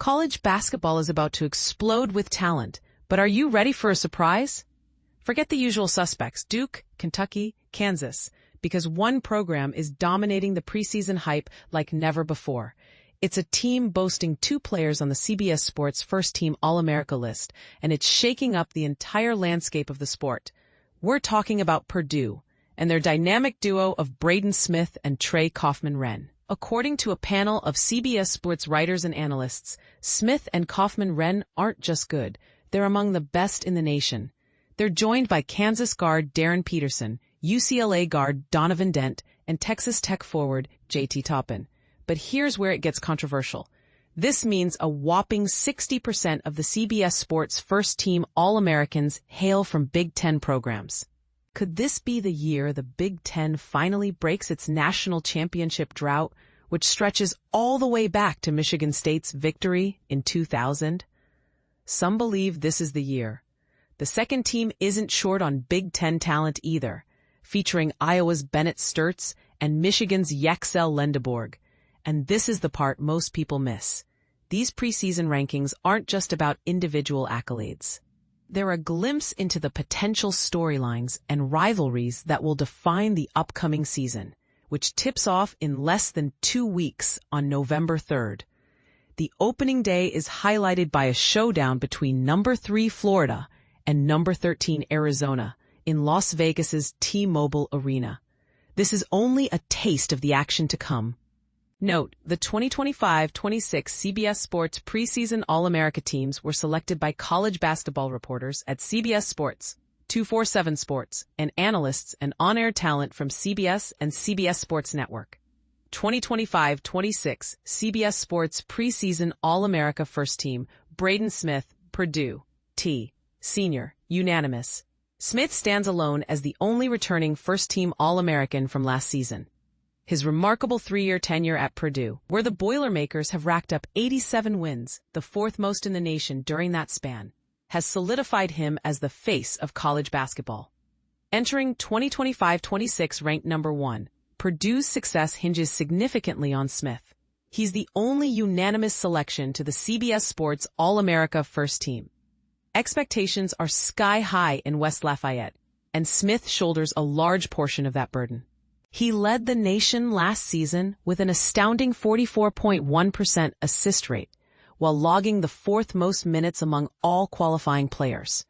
College basketball is about to explode with talent, but are you ready for a surprise? Forget the usual suspects, Duke, Kentucky, Kansas, because one program is dominating the preseason hype like never before. It's a team boasting 2 players on the CBS Sports first-team All-America list, and it's shaking up the entire landscape of the sport. We're talking about Purdue and their dynamic duo of Braden Smith and Trey Kaufman-Renn. According to a panel of CBS Sports writers and analysts, Smith and Kaufman-Renn aren't just good, they're among the best in the nation. They're joined by Kansas guard Darren Peterson, UCLA guard Donovan Dent, and Texas Tech forward JT Toppin. But here's where it gets controversial. This means a whopping 60% of the CBS Sports first-team All-Americans hail from Big Ten programs. Could this be the year the Big Ten finally breaks its national championship drought, which stretches all the way back to Michigan State's victory in 2000? Some believe this is the year. The second team isn't short on Big Ten talent either, featuring Iowa's Bennett Stirtz and Michigan's Yaxel Lendeborg. And this is the part most people miss. These preseason rankings aren't just about individual accolades. They're a glimpse into the potential storylines and rivalries that will define the upcoming season, which tips off in less than 2 weeks on November 3rd. The opening day is highlighted by a showdown between number 3 Florida and number 13 Arizona in Las Vegas's T-Mobile Arena. This is only a taste of the action to come. Note, the 2025-26 CBS Sports preseason All-America teams were selected by college basketball reporters at CBS Sports, 247 Sports, and analysts and on-air talent from CBS and CBS Sports Network. 2025-26 CBS Sports preseason All-America first team, Braden Smith, Purdue, T. Senior, unanimous. Smith stands alone as the only returning first-team All-American from last season. His remarkable 3-year tenure at Purdue, where the Boilermakers have racked up 87 wins, the 4th most in the nation during that span, has solidified him as the face of college basketball. Entering 2025-26 ranked number 1, Purdue's success hinges significantly on Smith. He's the only unanimous selection to the CBS Sports All-America first team. Expectations are sky high in West Lafayette, and Smith shoulders a large portion of that burden. He led the nation last season with an astounding 44.1% assist rate, while logging the 4th most minutes among all qualifying players.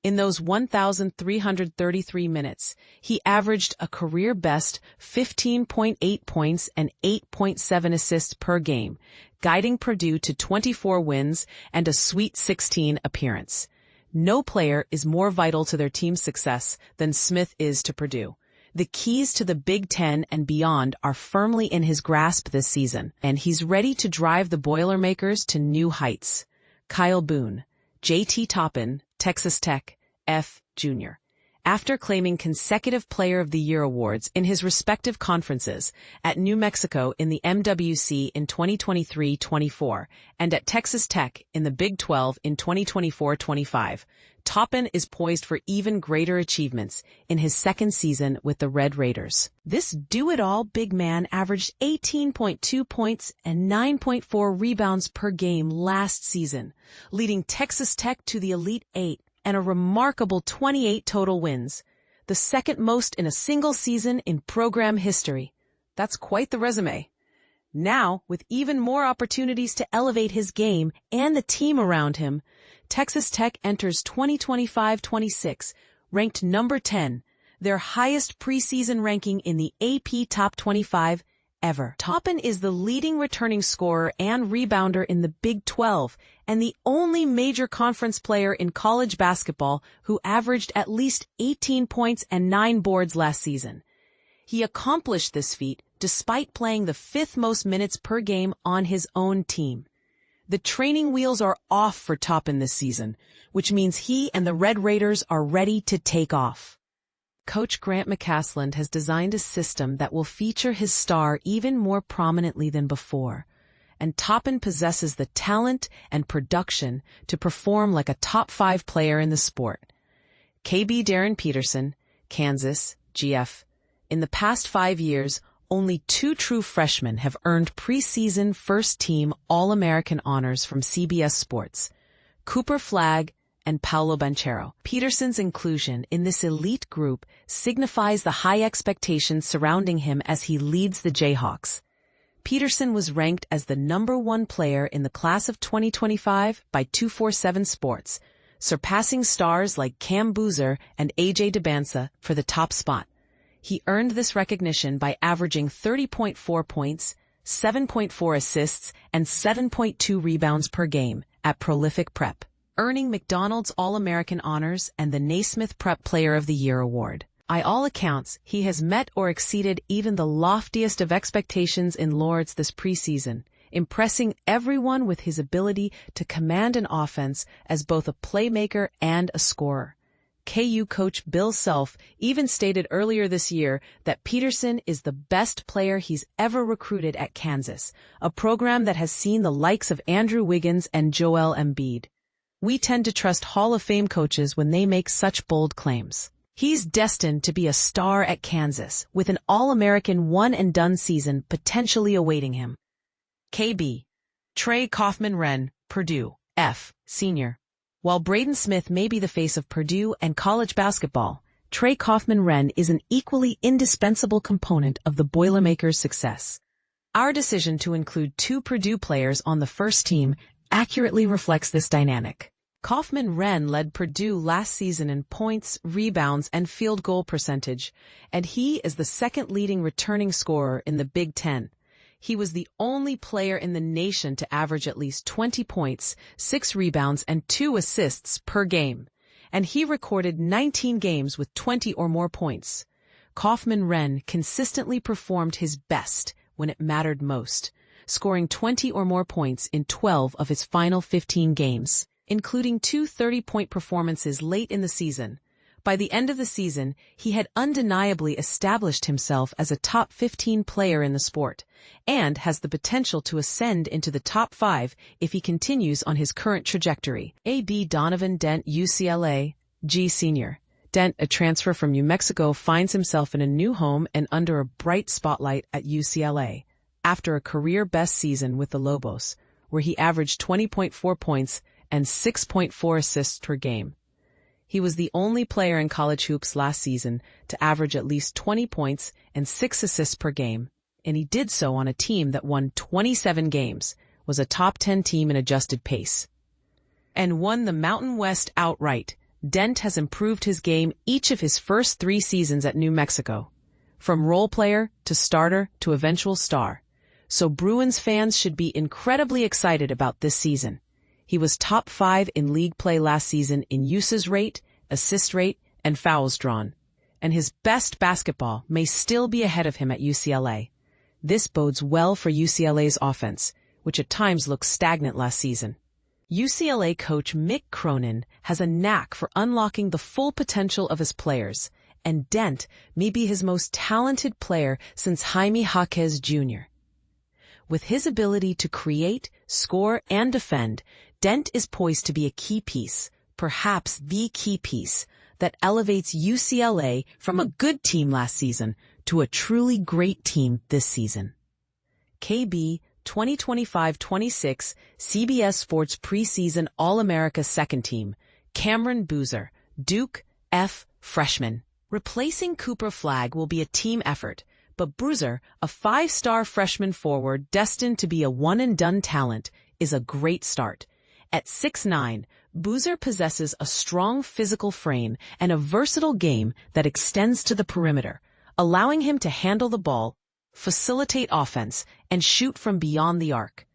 In those 1,333 minutes, he averaged a career-best 15.8 points and 8.7 assists per game, guiding Purdue to 24 wins and a Sweet 16 appearance. No player is more vital to their team's success than Smith is to Purdue. The keys to the Big Ten and beyond are firmly in his grasp this season, and he's ready to drive the Boilermakers to new heights. Kyle Boone, JT Toppin, Texas Tech, F. Jr. After claiming consecutive Player of the Year awards in his respective conferences at New Mexico in the MWC in 2023-24 and at Texas Tech in the Big 12 in 2024-25, Toppin is poised for even greater achievements in his second season with the Red Raiders. This do-it-all big man averaged 18.2 points and 9.4 rebounds per game last season, leading Texas Tech to the Elite 8 and a remarkable 28 total wins, the second most in a single season in program history. That's quite the resume. Now, with even more opportunities to elevate his game and the team around him, Texas Tech enters 2025-26, ranked number 10, their highest preseason ranking in the AP Top 25 ever. Toppin is the leading returning scorer and rebounder in the Big 12 and the only major conference player in college basketball who averaged at least 18 points and 9 boards last season. He accomplished this feat despite playing the 5th most minutes per game on his own team. The training wheels are off for Toppin this season, which means he and the Red Raiders are ready to take off. Coach Grant McCasland has designed a system that will feature his star even more prominently than before, and Toppin possesses the talent and production to perform like a top 5 player in the sport. KB Darren Peterson, Kansas, GF. In the past 5 years, only 2 true freshmen have earned preseason first-team All-American honors from CBS Sports: Cooper Flagg and Paolo Banchero. Peterson's inclusion in this elite group signifies the high expectations surrounding him as he leads the Jayhawks. Peterson was ranked as the #1 player in the class of 2025 by 247 Sports, surpassing stars like Cam Boozer and A.J. Dybantsa for the top spot. He earned this recognition by averaging 30.4 points, 7.4 assists, and 7.2 rebounds per game at Prolific Prep, earning McDonald's All-American honors and the Naismith Prep Player of the Year award. By all accounts, he has met or exceeded even the loftiest of expectations in Lords this preseason, impressing everyone with his ability to command an offense as both a playmaker and a scorer. KU coach Bill Self even stated earlier this year that Peterson is the best player he's ever recruited at Kansas, a program that has seen the likes of Andrew Wiggins and Joel Embiid. We tend to trust Hall of Fame coaches when they make such bold claims. He's destined to be a star at Kansas, with an All-American one-and-done season potentially awaiting him. KB. Trey Kaufman-Renn, Purdue, F, Senior. While Braden Smith may be the face of Purdue and college basketball, Trey Kaufman-Renn is an equally indispensable component of the Boilermakers' success. Our decision to include 2 Purdue players on the first team accurately reflects this dynamic. Kaufman-Renn led Purdue last season in points, rebounds, and field goal percentage, and he is the second leading returning scorer in the Big Ten. He was the only player in the nation to average at least 20 points, 6 rebounds, and 2 assists per game, and he recorded 19 games with 20 or more points. Kaufman-Renn consistently performed his best when it mattered most, scoring 20 or more points in 12 of his final 15 games, including 2 30-point performances late in the season. By the end of the season, he had undeniably established himself as a top 15 player in the sport, and has the potential to ascend into the top 5 if he continues on his current trajectory. A.B. Donovan Dent, UCLA, G. Senior. Dent, a transfer from New Mexico, finds himself in a new home and under a bright spotlight at UCLA, after a career-best season with the Lobos, where he averaged 20.4 points and 6.4 assists per game. He was the only player in college hoops last season to average at least 20 points and 6 assists per game, and he did so on a team that won 27 games, was a top 10 team in adjusted pace, and won the Mountain West outright. Dent has improved his game each of his first 3 seasons at New Mexico, from role player to starter to eventual star, so Bruins fans should be incredibly excited about this season. He was top 5 in league play last season in uses rate, assist rate, and fouls drawn, and his best basketball may still be ahead of him at UCLA. This bodes well for UCLA's offense, which at times looked stagnant last season. UCLA coach Mick Cronin has a knack for unlocking the full potential of his players, and Dent may be his most talented player since Jaime Jaquez Jr. With his ability to create, score, and defend, Dent is poised to be a key piece, perhaps the key piece, that elevates UCLA from a good team last season to a truly great team this season. KB 2025-26 CBS Sports Preseason All-America Second Team, Cameron Boozer, Duke, F, freshman. Replacing Cooper Flagg will be a team effort, but Boozer, a 5-star freshman forward destined to be a one-and-done talent, is a great start. At 6'9", Boozer possesses a strong physical frame and a versatile game that extends to the perimeter, allowing him to handle the ball, facilitate offense, and shoot from beyond the arc.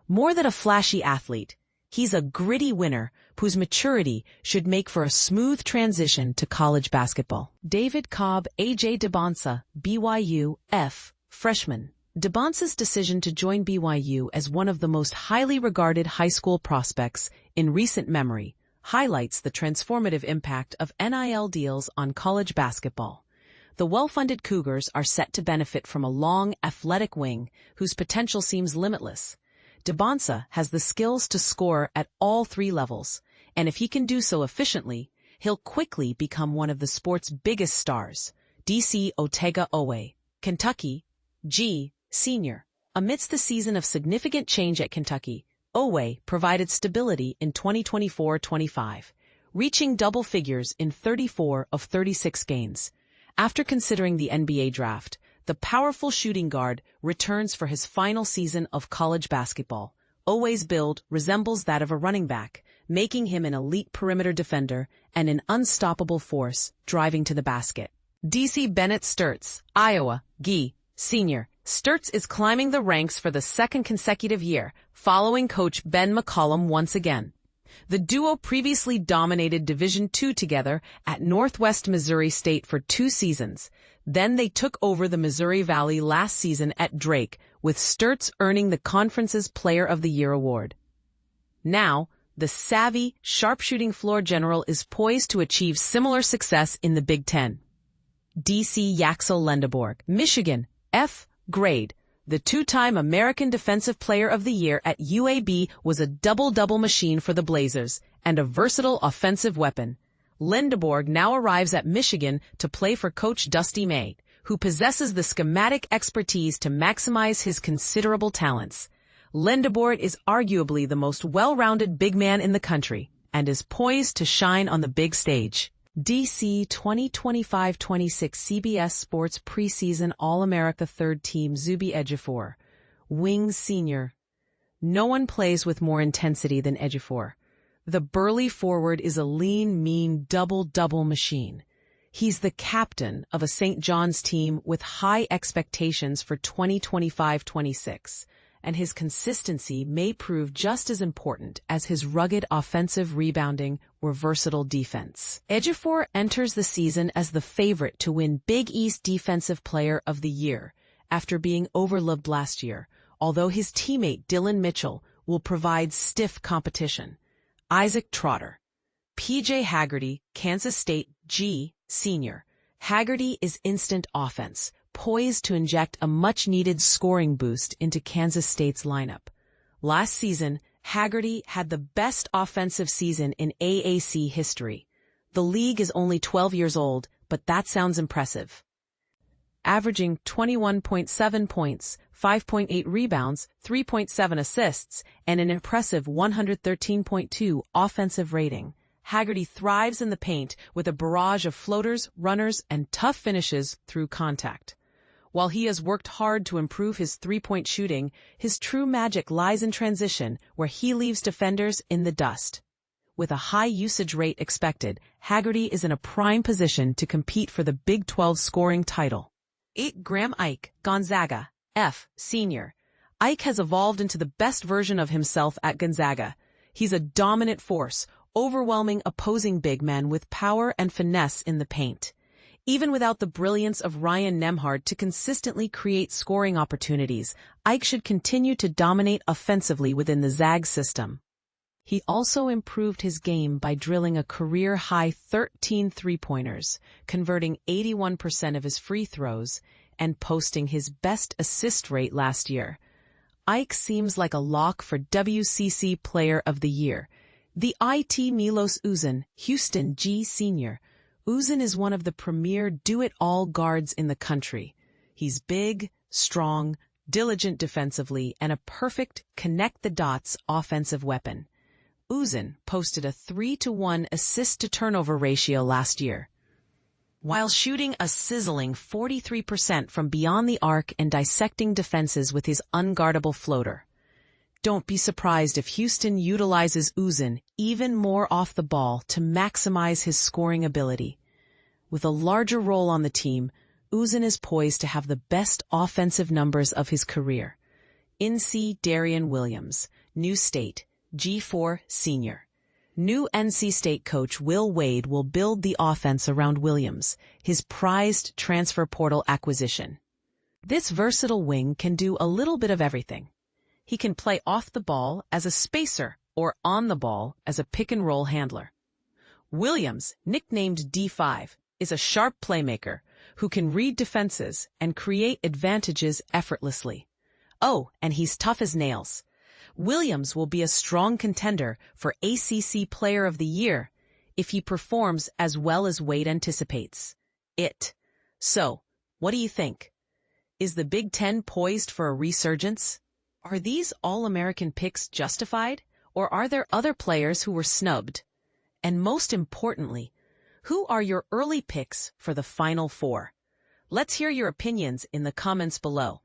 More than a flashy athlete, he's a gritty winner whose maturity should make for a smooth transition to college basketball. David Cobb, A.J. Dybantsa, BYU, F, freshman. Dybantsa's decision to join BYU as one of the most highly regarded high school prospects in recent memory highlights the transformative impact of NIL deals on college basketball. The well-funded Cougars are set to benefit from a long, athletic wing whose potential seems limitless. Dybantsa has the skills to score at all 3 levels, and if he can do so efficiently, he'll quickly become one of the sport's biggest stars. DC Otega Owe, Kentucky, G. Senior. Amidst the season of significant change at Kentucky, Owe provided stability in 2024-25, reaching double figures in 34 of 36 games. After considering the NBA draft, the powerful shooting guard returns for his final season of college basketball. Owe's build resembles that of a running back, making him an elite perimeter defender and an unstoppable force driving to the basket. DC Bennett Stirtz, Iowa, G. Senior. Stirtz is climbing the ranks for the second consecutive year, following coach Ben McCollum once again. The duo previously dominated Division II together at Northwest Missouri State for 2 seasons. Then they took over the Missouri Valley last season at Drake, with Stirtz earning the conference's Player of the Year award. Now, the savvy, sharpshooting floor general is poised to achieve similar success in the Big Ten. DC Yaxel Lendeborg, Michigan, F. Grade. The 2-time American Defensive Player of the Year at UAB was a double-double machine for the Blazers and a versatile offensive weapon. Lendeborg now arrives at Michigan to play for Coach Dusty May, who possesses the schematic expertise to maximize his considerable talents. Lendeborg is arguably the most well-rounded big man in the country and is poised to shine on the big stage. DC 2025-26 CBS Sports Preseason All-America Third Team Zuby Ejiofor, Wings Senior. No one plays with more intensity than Ejiofor. The burly forward is a lean, mean, double-double machine. He's the captain of a St. John's team with high expectations for 2025-26, and his consistency may prove just as important as his rugged offensive rebounding or versatile defense. Ejiofor enters the season as the favorite to win Big East Defensive Player of the Year after being overlooked last year, although his teammate Dylan Mitchell will provide stiff competition. Isaac Trotter. P.J. Haggerty, Kansas State, G. Senior. Haggerty is instant offense, poised to inject a much-needed scoring boost into Kansas State's lineup. Last season, Haggerty had the best offensive season in AAC history. The league is only 12 years old, but that sounds impressive. Averaging 21.7 points, 5.8 rebounds, 3.7 assists, and an impressive 113.2 offensive rating, Haggerty thrives in the paint with a barrage of floaters, runners, and tough finishes through contact. While he has worked hard to improve his three-point shooting, his true magic lies in transition, where he leaves defenders in the dust. With a high usage rate expected, Haggerty is in a prime position to compete for the Big 12 scoring title. 8. Graham Ike, Gonzaga, F. Senior. Ike has evolved into the best version of himself at Gonzaga. He's a dominant force, overwhelming opposing big men with power and finesse in the paint. Even without the brilliance of Ryan Nembhard to consistently create scoring opportunities, Ike should continue to dominate offensively within the Zag system. He also improved his game by drilling a career-high 13 three-pointers, converting 81% of his free throws, and posting his best assist rate last year. Ike seems like a lock for WCC Player of the Year. The IT Milos Uzun, Houston G. Senior. Uzun is one of the premier do-it-all guards in the country. He's big, strong, diligent defensively, and a perfect connect-the-dots offensive weapon. Uzun posted a 3-to-1 assist-to-turnover ratio last year, while shooting a sizzling 43% from beyond the arc and dissecting defenses with his unguardable floater. Don't be surprised if Houston utilizes Uzun even more off the ball to maximize his scoring ability. With a larger role on the team, Uzun is poised to have the best offensive numbers of his career. NC Darian Williams, New State, G4 Senior. New NC State coach Will Wade will build the offense around Williams, his prized transfer portal acquisition. This versatile wing can do a little bit of everything. He can play off the ball as a spacer or on the ball as a pick-and-roll handler. Williams, nicknamed D5, is a sharp playmaker who can read defenses and create advantages effortlessly. Oh, and he's tough as nails. Williams will be a strong contender for ACC Player of the Year if he performs as well as Wade anticipates. So, what do you think? Is the Big Ten poised for a resurgence? Are these All-American picks justified, or are there other players who were snubbed? And most importantly, who are your early picks for the Final Four? Let's hear your opinions in the comments below.